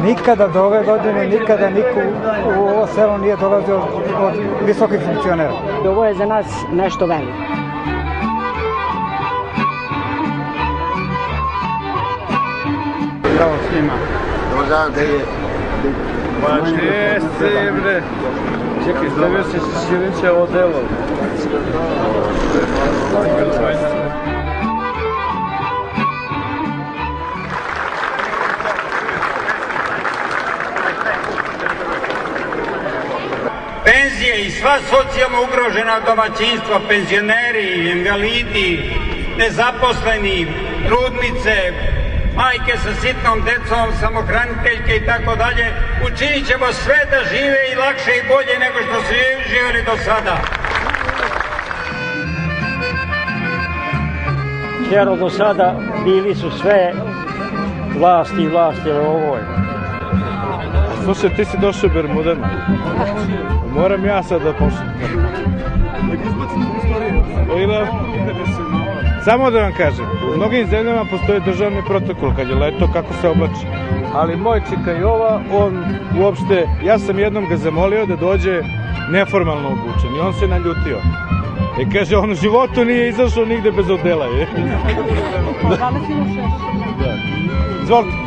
nikada do ove godine, nikada niko u ovo selo nije dolazio od visokih funkcionera. Ovo je za nas nešto veliko. Bravo svima. Dobar dan, gde je? Pa gdje se, bre? Čekaj, stavio se Širinče ovo delo. Penzije i sva socijalno ugrožena domaćinstva, penzioneri, invalidi, nezaposleni, trudnice, majke sa sitnom decom, samohraniteljke i tako dalje, učinit ćemo sve da žive i lakše i bolje nego što su živjeli do sada. Jer do sada bili su sve vlasti i vlasti u ovoj. Slušaj, ti si došao Bermudama. Moram ja sad da pošlim. Samo da vam kažem, u mnogim zemljama postoji državni protokol kad je leto, kako se oblači. Ali moj čika Jova, on uopšte, ja sam jednom ga zamolio da dođe neformalno obučen i on se naljutio. I kaže, on u životu nije izašao nigde bez odela. Izvolite.